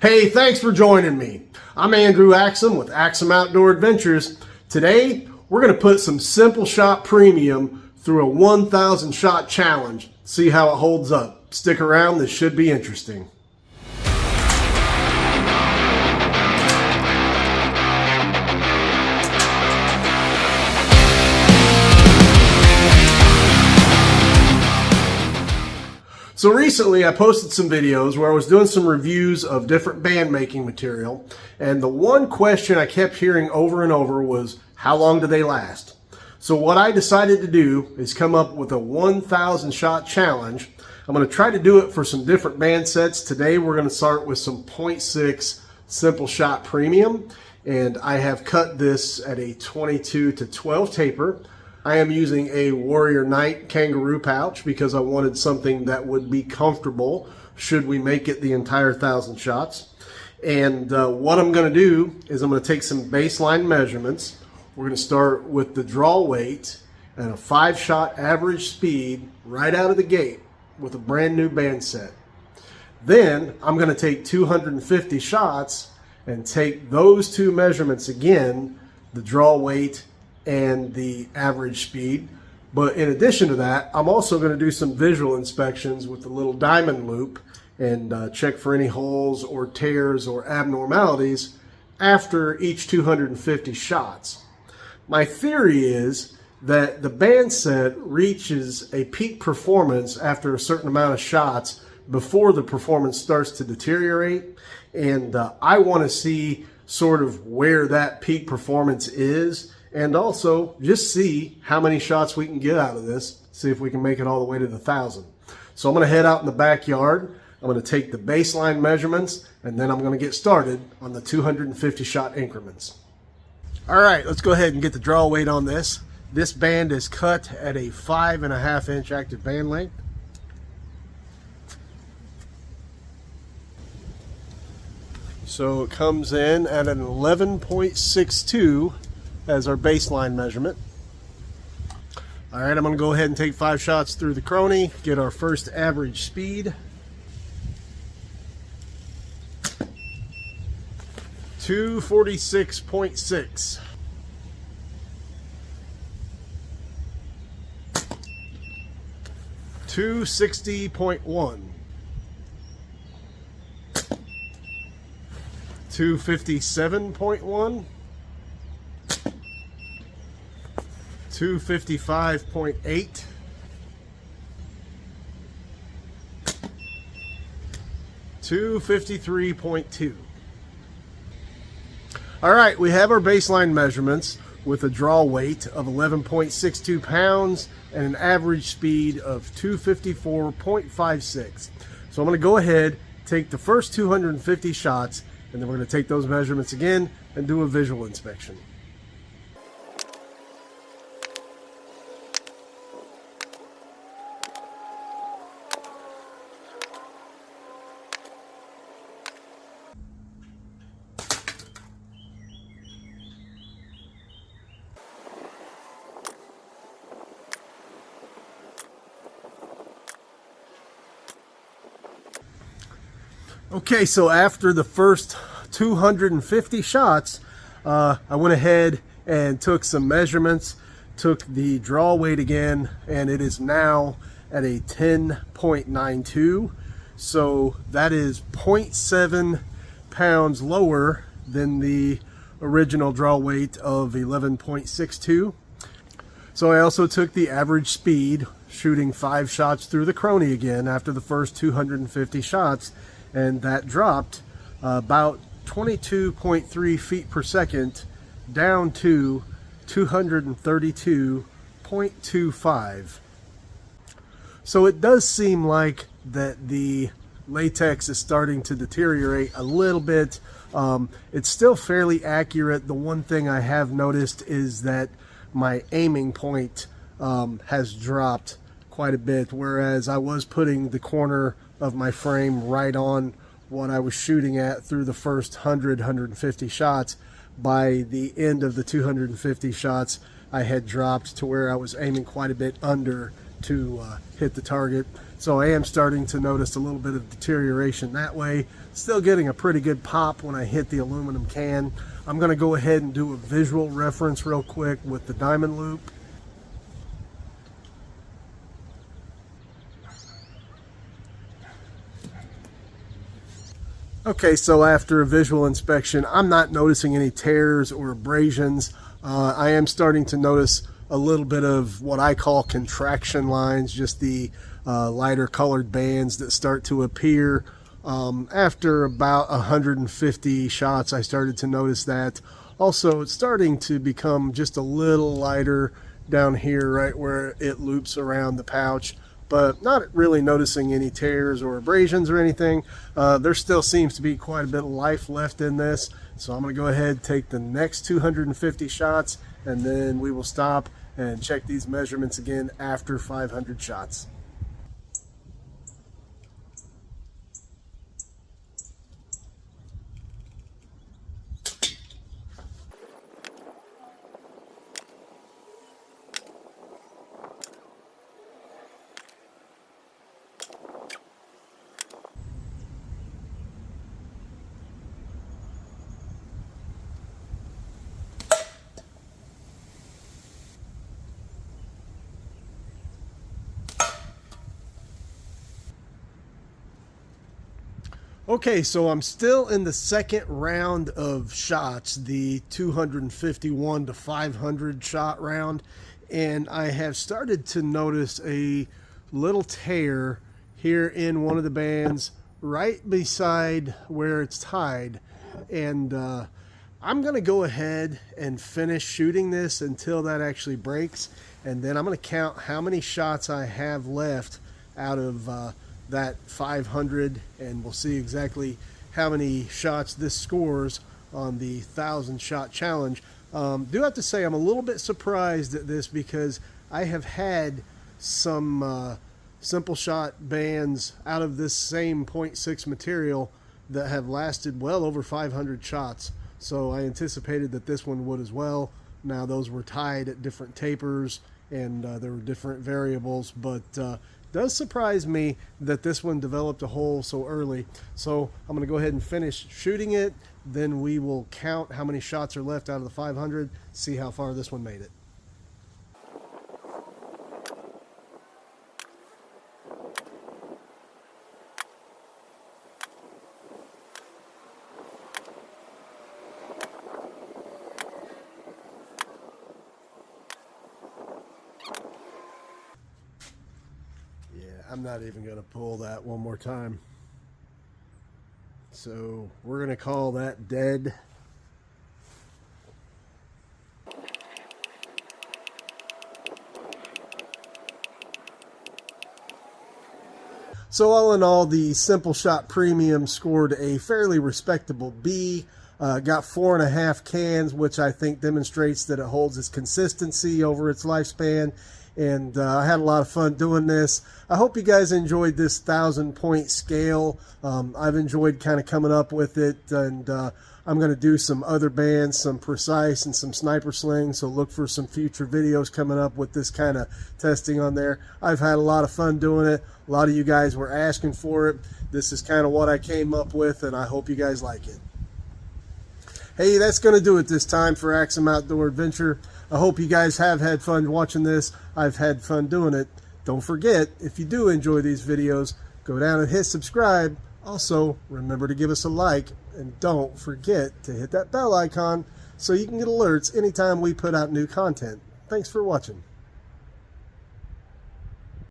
Hey, thanks for joining me. I'm Andrew Axsom with Axsom Outdoor Adventures. Today, we're going to put some Simpleshot Premium through a 1,000 shot challenge. See how it holds up. Stick around, this should be interesting. So recently I posted some videos where I was doing some reviews of different band making material, and the one question I kept hearing over and over was, how long do they last? So what I decided to do is come up with a 1,000 shot challenge. I'm going to try to do it for some different band sets. Today we're going to start with some 0.6 Simpleshot Premium, and I have cut this at a 22 to 12 taper. I am using a Warrior Knight kangaroo pouch because I wanted something that would be comfortable should we make it the entire 1,000 shots. And what I'm going to do is I'm going to take some baseline measurements. We're going to start with the draw weight and a 5-shot average speed right out of the gate with a brand new band set. Then I'm going to take 250 shots and take those two measurements again, the draw weight and the average speed. But in addition to that, I'm also going to do some visual inspections with the little diamond loop and check for any holes or tears or abnormalities after each 250 shots. My theory is that the band set reaches a peak performance after a certain amount of shots before the performance starts to deteriorate, and I want to see sort of where that peak performance is, and also just see how many shots we can get out of this, see if we can make it all the way to the 1,000. So I'm going to head out in the backyard. I'm going to take the baseline measurements, and then I'm going to get started on the 250 shot increments. All right, let's go ahead and get the draw weight on this. This band is cut at a 5.5 inch active band length. So it comes in at an 11.62 as our baseline measurement. All right, I'm going to go ahead and take 5 shots through the crony, get our first average speed. 246.6. 260.1. 257.1. 255.8, 253.2. All right, we have our baseline measurements with a draw weight of 11.62 pounds and an average speed of 254.56. So I'm going to go ahead, take the first 250 shots, and then we're going to take those measurements again and do a visual inspection. Okay, so after the first 250 shots, I went ahead and took some measurements, took the draw weight again, and it is now at a 10.92. So that is 0.7 pounds lower than the original draw weight of 11.62. So I also took the average speed, shooting 5 shots through the crony again after the first 250 shots, and that dropped about 22.3 feet per second down to 232.25. So it does seem like that the latex is starting to deteriorate a little bit. It's still fairly accurate. The one thing I have noticed is that my aiming point has dropped quite a bit, whereas I was putting the corner of my frame right on what I was shooting at through the first 150 shots. By the end of the 250 shots, I had dropped to where I was aiming quite a bit under to hit the target. So I am starting to notice a little bit of deterioration that way. Still getting a pretty good pop when I hit the aluminum can. I'm going to go ahead and do a visual reference real quick with the diamond loop. Okay, so after a visual inspection, I'm not noticing any tears or abrasions. I am starting to notice a little bit of what I call contraction lines, just the lighter colored bands that start to appear. After about 150 shots, I started to notice that. Also, it's starting to become just a little lighter down here, right where it loops around the pouch, but not really noticing any tears or abrasions or anything. There still seems to be quite a bit of life left in this, so I'm going to go ahead and take the next 250 shots, and then we will stop and check these measurements again after 500 shots. Okay, so I'm still in the second round of shots, the 251 to 500 shot round, and I have started to notice a little tear here in one of the bands right beside where it's tied. And I'm going to go ahead and finish shooting this until that actually breaks, and then I'm going to count how many shots I have left out of that 500, and we'll see exactly how many shots this scores on the 1,000 shot challenge. Do have to say I'm a little bit surprised at this, because I have had some Simpleshot bands out of this same 0.6 material that have lasted well over 500 shots, so I anticipated that this one would as well. Now those were tied at different tapers, and there were different variables, but does surprise me that this one developed a hole so early. So I'm going to go ahead and finish shooting it, then we will count how many shots are left out of the 500, see how far this one made it. I'm not even going to pull that one more time. So we're going to call that dead. So all in all, the Simpleshot Premium scored a fairly respectable B. Got 4.5 cans, which I think demonstrates that it holds its consistency over its lifespan. And I had a lot of fun doing this. I hope you guys enjoyed this 1,000-point scale. I've enjoyed kind of coming up with it, and I'm going to do some other bands, some precise and some sniper slings, so look for some future videos coming up with this kind of testing on there. I've had a lot of fun doing it. A lot of you guys were asking for it. This is kind of what I came up with, and I hope you guys like it. Hey, that's going to do it this time for Axsom Outdoor Adventure. I hope you guys have had fun watching this. I've had fun doing it. Don't forget, if you do enjoy these videos, go down and hit subscribe. Also, remember to give us a like, and don't forget to hit that bell icon so you can get alerts anytime we put out new content. Thanks for watching.